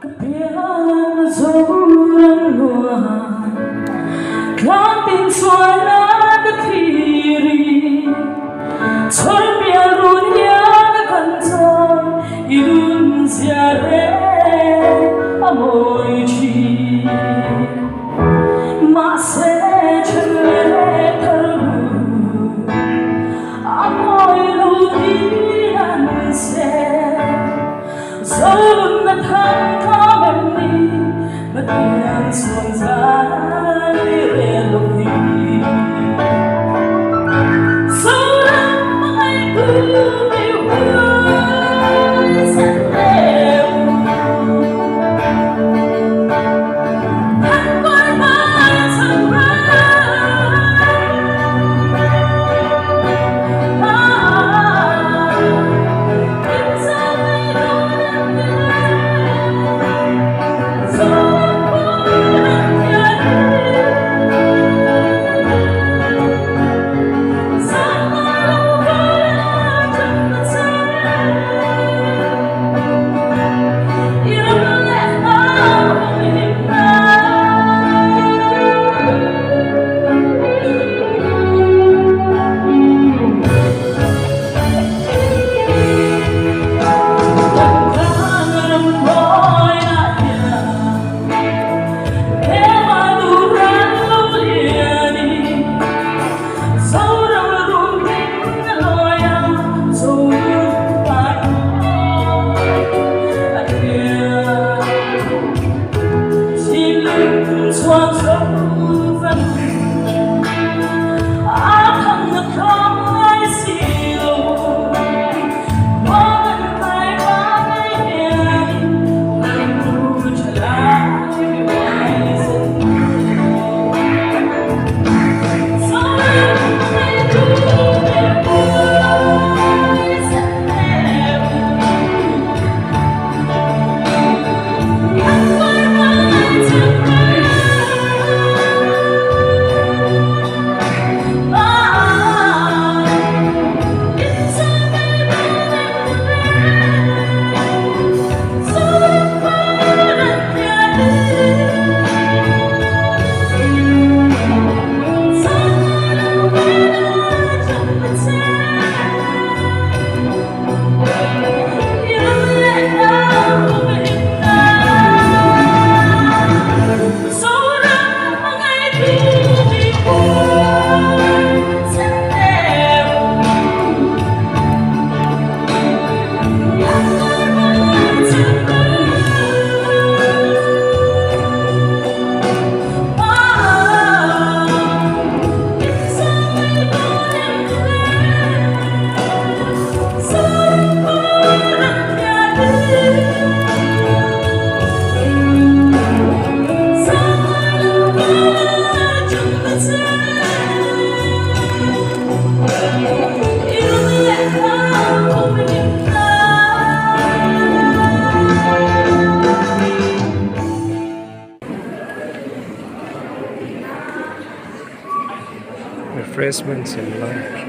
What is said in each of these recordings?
Biarlah seorang doa Kantin suara ke kiri Terbiar dunia kantor Idun ziare amoy chi Mase chle karbu Amoy ludinan se Zalun na thang but the songs I Elohim. So am I to be wise and live. And my minds are refreshments and lunch.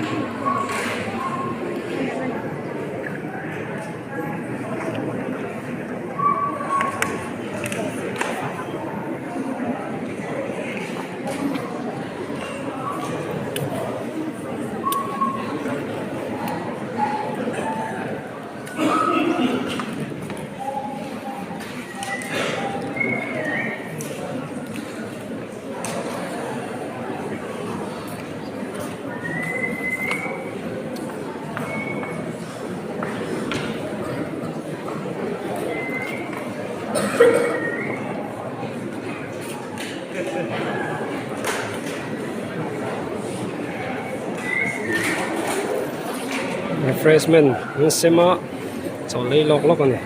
Refreshment ng sema so lilok-lok ano.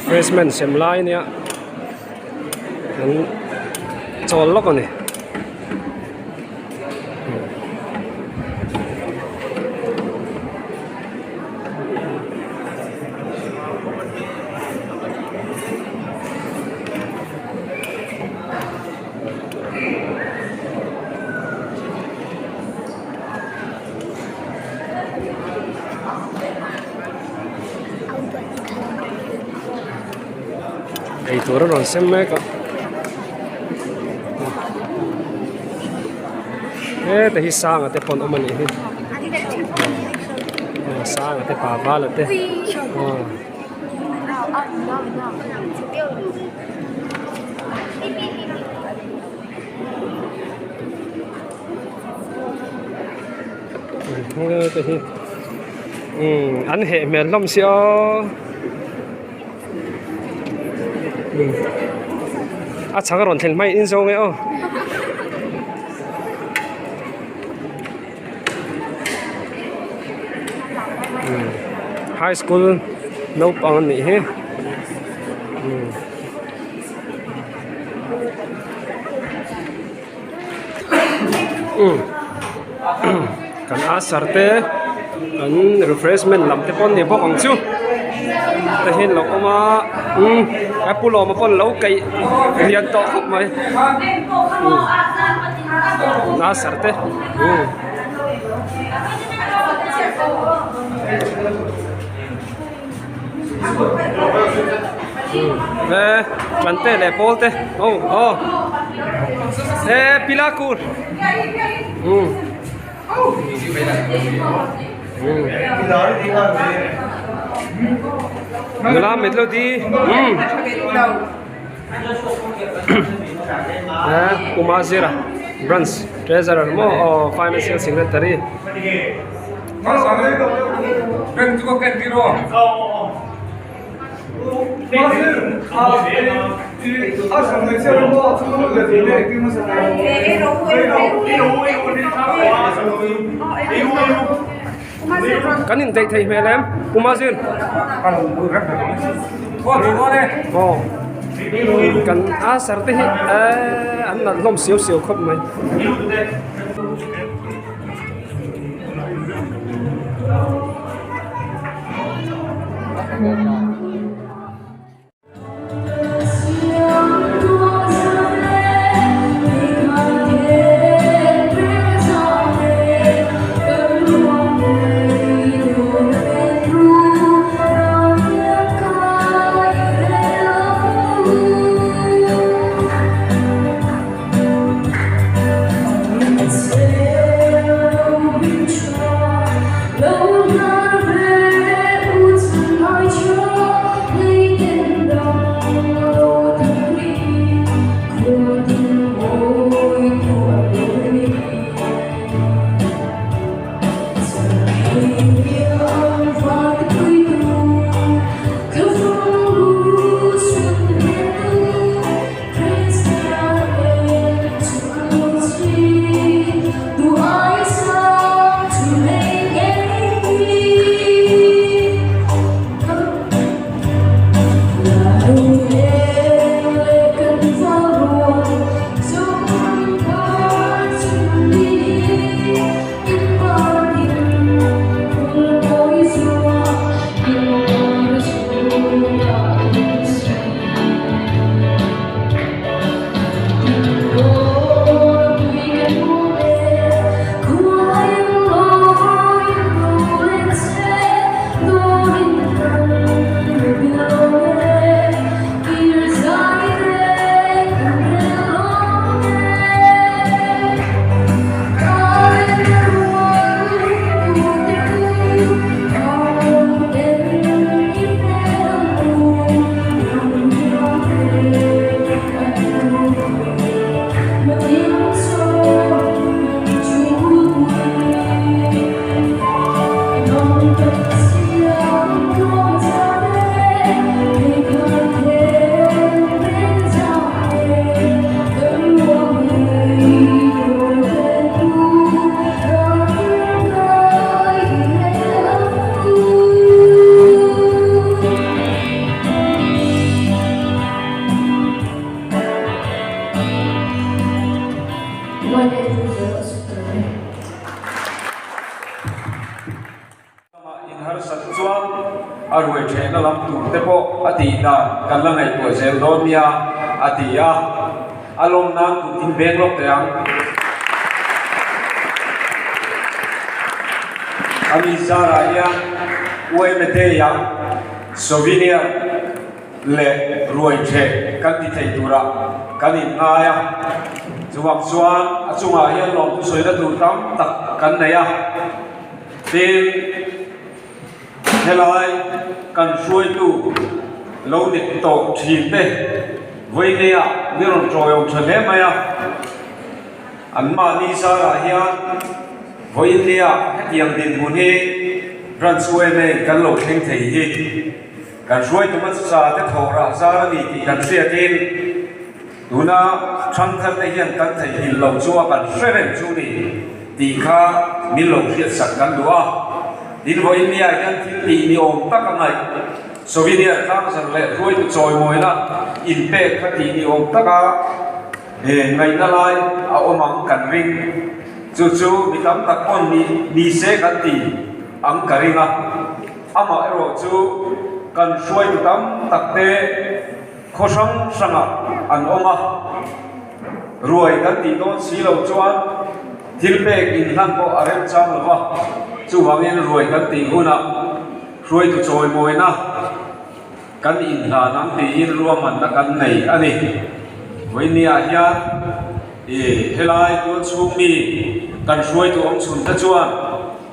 Refreshment xem lại nha. An chol lok ani. Ei tur ron sem me ka. Te hi sang ate pon omani hi. Sang ate pa bal ate. Te hi. An he me lom si o. Chẳng có rộn thèn may in dâu nghe ô. High school nấu bằng nị hết. Kan asarte kan refreshment lam te pon ni bok ang chu. Ta hin lo ma apple ma pon lo kai lian to khop mai. Asarte. Plante le polte. Oh. Pilakur. Mula medlo di. Kumazira branch treasurer mo o financial secretary. Kanin date thay mẹ em, Kumazir. Kan asar teh, anh là lom xíu xíu khóc mày. Say one that is in har sat chuan aroi thena lam tu te po ati da kan la ngai po zel don mia ati a alom na tu tin beng lok te ang ami zara ya we me te ya sovinia le roi the kan ti thei tura kan in na ya chuwak chuan achunga hian lom tu soina tu tam tak kan nei a tin helai kan suai tu lo nit to thi te voi ne a ni ron troyom thale maya an ma ni sa ra hian voi ne a tiang din mun he ran suai ne kan lo theng thei hi kan suai tu ma sa te thora sa ra ni ti kan sia tin tuna thang thar te hian kan thei hin lo chuwa kan seren chu ni ti kha mi lo khiat sak kan duwa din voi India kan ti ni om tak angai Sovinia khang san le roi tu choi moi na in pe kha ti ni om taka ngai na lai a omang kan ring chu chu mi kam tak on ni se kan ti ang karinga ama ero chu kan suai tu tam tak te khosang sanga an oma ruai kan ti don si lo chuan thil pe in han ko arem chang lo chu wangin ruai kan ti huna ruai tu choi moi na kan in la nang ti in ruam man na kan nei ani voi nia hian helai tu chu mi kan ruai tu ong chun ta chuan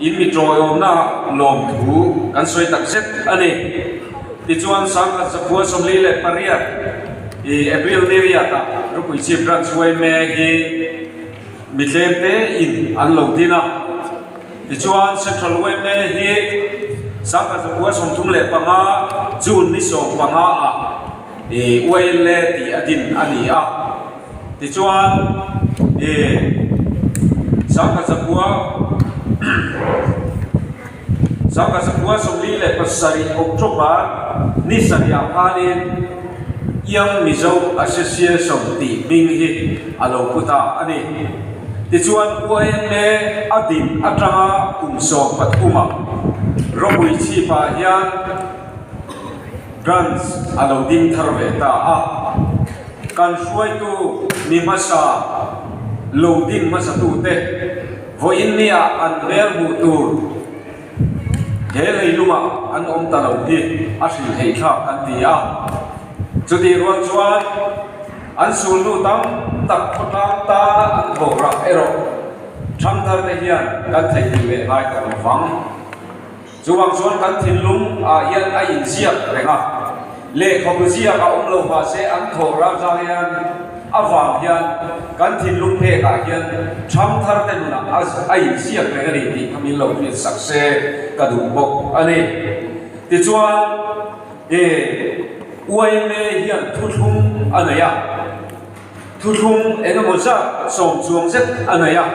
in mi troi om na lom thu kan soi tak set ani ti chuan sang ka sapua som li le paria april ne ria ta ru pui chi bran suai me gi mi tlem te in an lo dina ti chuan central way me hi sang ka sapua som thum le panga jun ni som panga a way le ti adin ani a ti chuan sang ka sapua Saka sapua somli le pasari October ni sari aphanin yang mizo association ti ming hi alo puta ani ti chuan oen me adin atanga umso patuma robui chi pa hian grants alo din tharve ta a kan suai tu ni masa lo din masa tu te voin nia an ber bu tur helai luma an om ta lo hi a hri hei tha an ti a chuti ruan chuan an sul nu tam tak khota ta an bora ero tham thar te hian kan thei ti le lai ka wang chuwang chuan kan thin lum a hian a in siak renga le khopuzia ka om lo ba se an thora za hian awang hian kan thin lum phe ka hian tham thar te nu na a in siak renga ri ti khamin lo ni sakse ka du bok ani ti chuan uai me hian thuthum anaya thuthum enga moza som chuang zet anaya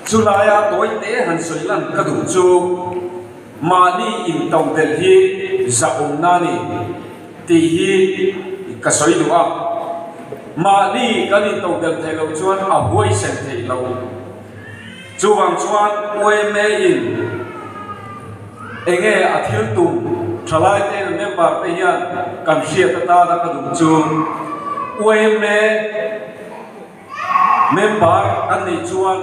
chulaya toi te han soilan ka du chu mani in tong del hi za om nani ti hi ka soi du a mani kan in tong del thai lo chuan a huai sen thei lo chuwang chuan uai me in enge athil tum thalai te member te hian kan hria ta da ka dum chu uai me member an nei chuan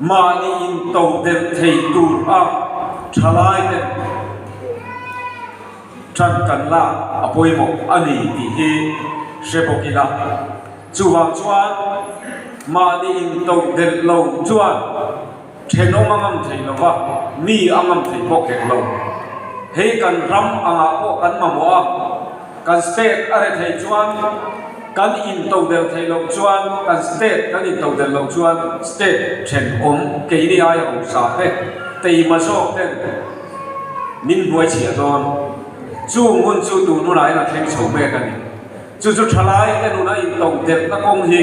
mani in to del thei tur a thalai te chan kan la apoimo ani ti hi shebokila chuwang chuan mani in to del lo chuan thenong angam thei lova mi angam thei poket lo hei kan ram anga po kan mamoa kan state are thei chuan kan in to del thei lo chuan kan state kan in to del lo chuan state then om ke ni ai om sa te tei ma so ten nin buai chia don chu mun chu tu nu lai na theng chho me kan chu chu thalai te nu na in to del ta kong hi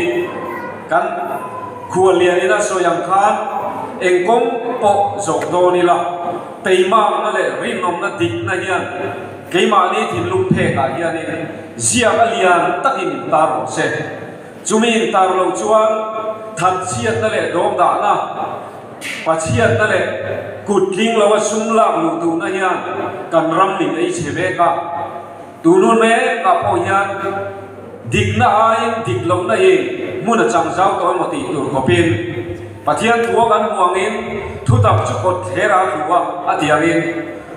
kan khual lian ina so yang khan engkong po zok do ni la teima na le rin nom na dik na hian keima ni thin lum phe ka hian ni zia alian takin tar se จุมีนตาเราชวนทัดเชียดนั่นแหละโดมด่านะปัจเชียดนั่นแหละกุดลิงเราว่าซุ่มลาบลูตูนะเฮียกันรำหนิไอเชเบกะตูนูนแม่กับพ่อเฮียดิกน่าไอ้ดิกลงนั่นเองมุ่งจังเจ้าตัวมติตูขบินปัจเจียนทัวกันห่วงอินทุตับจุกดเทราหัวอดียริน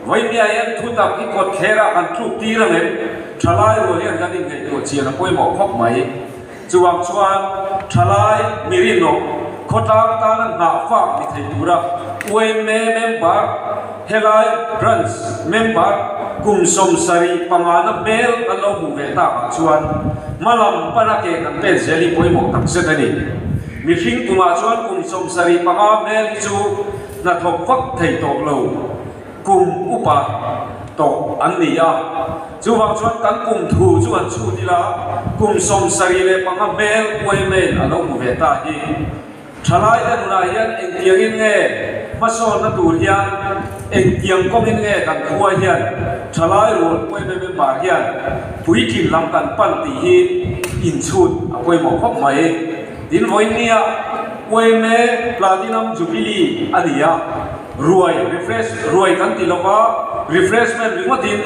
ไว้เมียยันทุตับที่กดเทรากันทุกทีละเงินทลายวัวเลี้ยงกันยังไงตัวเชียร์ป่วยหมอกพกไหมจวงชวนทลายมิรินโนโคตรตานันหาฟังมิเทตุระอวยเมมบาร์เฮลายบรันส์เมมบาร์กุมสมสรีปังงานเบลกันเราบุเวตาชวนมาลำปนักเกกันเป็นเจลีป่วยหมอกตั้งเสด็จมีฟิงกุมาชวนกุมสมสรีปังงานเบลจูนัทกฟักไทยตกโลกุมอุปาตกอันนี้อ่ะจูวังชวนกันกุมทูจวนชูดีละกุมสมสรีเลปังงานเบลอวยเมลอันเราบุเวตาฮีทลายแต่หนุ่ยยันเอ็งเทียงเงี้ยมาสอนนัดูเฮียนเอ็งเทียงก็เงี้ยกันขัวเฮียนทลายรวดป่วยเป็นบาเฮียนผู้หญิงลำกันปั้นตีฮีอินชุดป่วยหมอกพกไหมดินไว้เนี่ยป่วยเมปลาดินัมจูบิลีอันนี้อ่ะรวยรีเฟรชรวยกันติลว่ารีเฟรชเมนต์หรือว่าดิน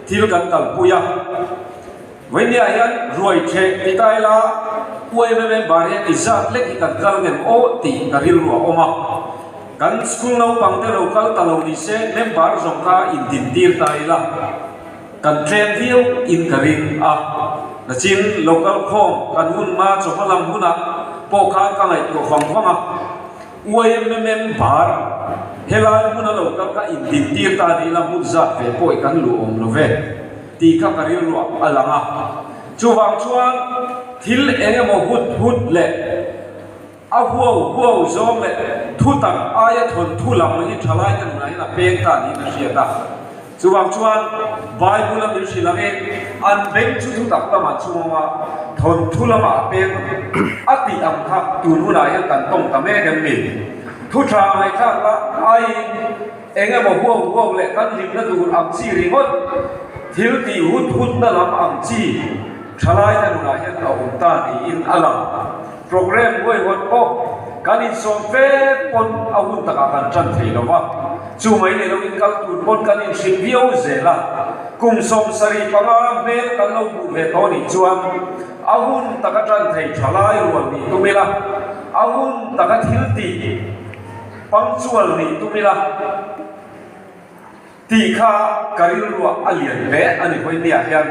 ทิลกันตัลปุยะไว้เนี่ยยันรวยเชติตายละอวยไม่เป็นบาร์เฮติจัดเล็กกันกันเงินโอตีกันริลรัวออกมากันสกุลเราปังเตเราคัลตาเราดิเซเมมบาร์สงขาอินดินตีร์ตายละกันเทรนวิวอินกันรินอ่ะนั่นจินโลกาลคอมกันหุ่นมาจบพลังหุ่นอ่ะปกขากันไอ้ตัวฟังฟังอ่ะอวยไม่เป็นบาร์เฮลายหุ่นเราคัลก็อินดินตีร์ตายละหุ่นจัดเฟย์ป่วยกันลูอมโลเวตีข้ากันริลรัวอัลลังอ่ะจูวังชวนทิลเองก็หุดเละเอาหัวจอมเละทุตังอายทนทุลังมันทลายกันไหนนะเป็นตานี่นะเสียตาจวงชวนไบเบิลมีสิลังเองอันเป็นชุดตักละมาชัวมาทนทุละมาเป็นอติอัมทักตูนุนายกันต้องตะเมกันมีทุทางในข้างละไอเองก็หัวเละกันริมนั่นดูอัมซีริมดทิลตีหุดนั่นลำอัมซีทลายแต่หนุ่ยยังเอาตาดีอินอัลลัมโปรแกรมด้วยวันโอการอินสมเฟปนเอาหุ่นตะการจันทร์แล้วว่าจูไม่เนี่ยเราอินกัลตุนปนการอินชิมวิโอเซล่ากุมสมสรีปังอาเบลกันเราบุเวทอนิจวนเอาหุ่นตะการจันทร์ทลายรวนนี่ตุเมล่าเอาหุ่นตะการทิลตีปังชวลนี่ตุเมล่าตีข้าการิลรัวอเลียนเละอันนี้คนเนี่ยเห็น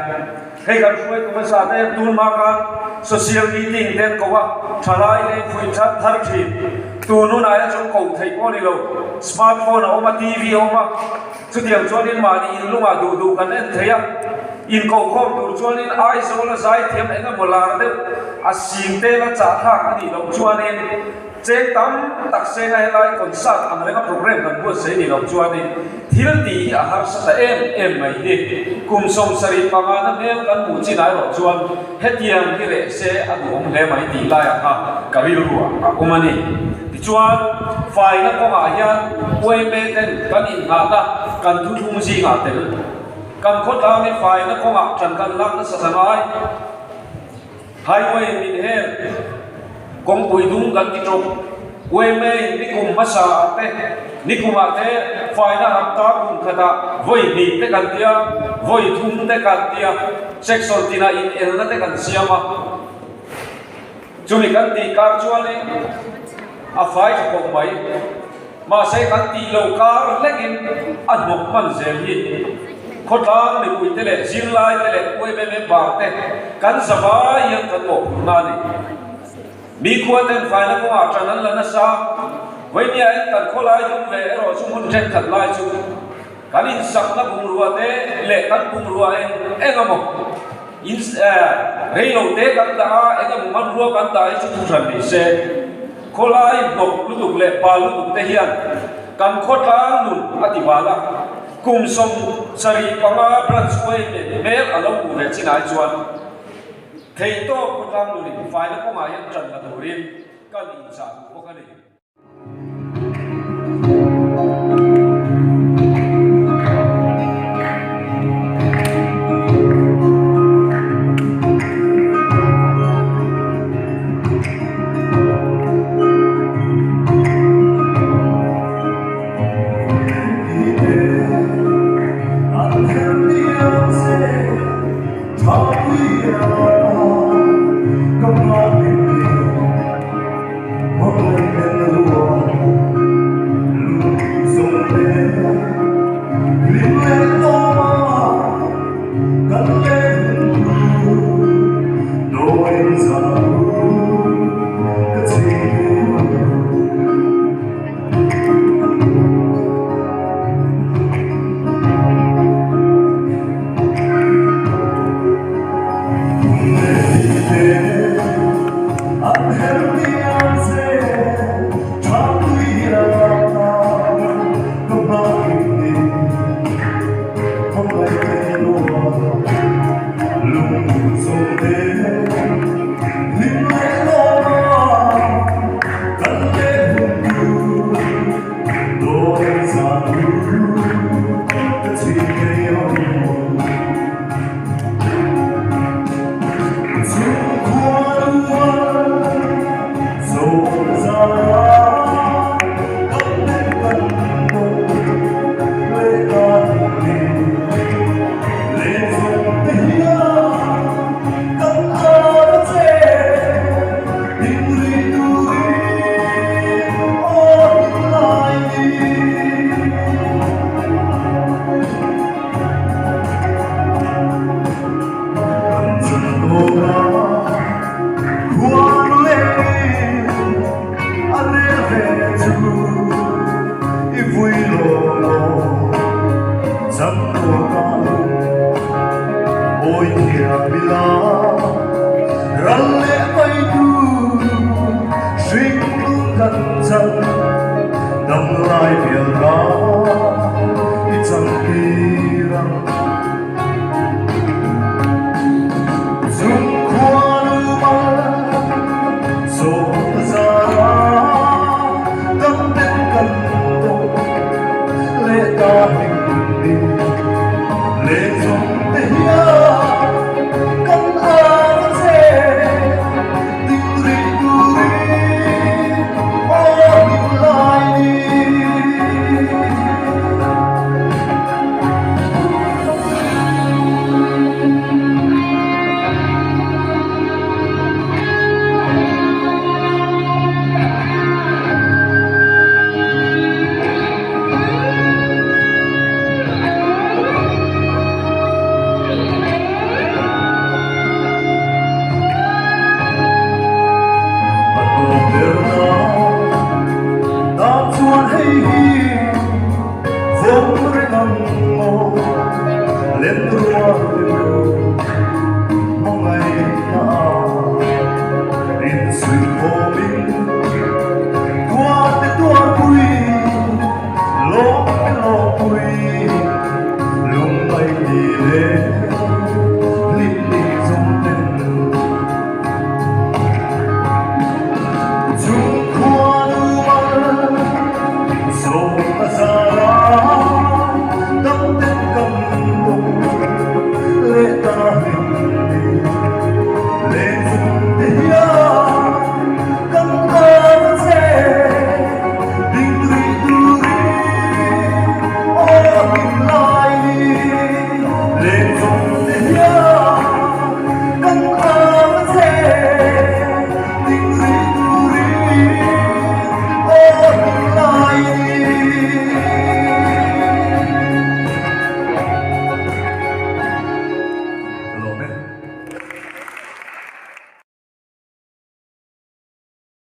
ให้กันช่วยกุมารสาเตตูนมากันโซเชียลมีเดียเด็กก็ว่าทลายในคุยชัดทักทีตูนู้นอะไรจงกูไทยพอนี่เราสมาร์ทโฟนเอามาทีวีเอามาสุดyangชวนนินมาดีอินลุมาดูกันเองเทียอินกูคอมดูชวนนินไอโซลไซเทียมเองก็มูลาร์เดอาสินเตละจ่าท่ากันนี่เราชวนนินเจ๊ตั้มตักเซงไงไล่คอนเสิร์ตอะไรก็โปรแกรมกันพูดเสียนี่เราชวนนินที่นั่นดีอาหารสไตล์เอ็มไม่ดีกุมสมสรีปังงานเมลกันหมู่จีนายเราชวนเฮตียมที่เละเสอดูผมเลยไม่ดีไล่อะค่ะกะวิรัวอุมานี่ชวนฝ่ายนักกองอาญาอวยเมเต็นกันอินงาตากันทุทุ่งซีงาเต็นกันโคตรในฝ่ายนักกองอาจันกันลักนัสสนายไฮเวย์มินเฮลกองปุยดุงกันที่ตรงอวยเมนิคุมมาสาเตนิคุมาเตฝ่ายนักหักตาคุมขดาวัยมีเตกันเดียวัยทุ่งเตกันเดียเซ็กซ์โซตินาอินเอลนัเตกันเสียมาจุนิกันตีการชวนเลยอาฝ่ายจะคงไหมมาใช้กันตีโลกาเล็กินอันหมกมันเสียยีคนทางในคุยเตเล่จินไลเตเล่อวยเป็นบาเตกันสบายยังกันหมกนานี่มีขวดเต็มฝ่ายนักว่าจากนั้นแล้วนะซาไว้เนี่ยกันคนไล่ยุ่งเล่รอชุมุนเทนขัดไล่ชุมกันอินสักนักบุญรัวเตเล่กันบุญรัวเองก็หมกอินเรียลเตกันตาเองก็มันรัวกันตาชุมชันดิเซคนไล่หมกลุตุเล่ปาลุตุเทียนกันโคตรนุ่นอธิบาลกุมสมสรีปังอาบรันสวยเมลอารมณ์เวชินายจวนเทยโต้คนทำนุ่นฝ่ายนักมายันจันละดูรินกันอินสานพวกกันเอง Ôi kìa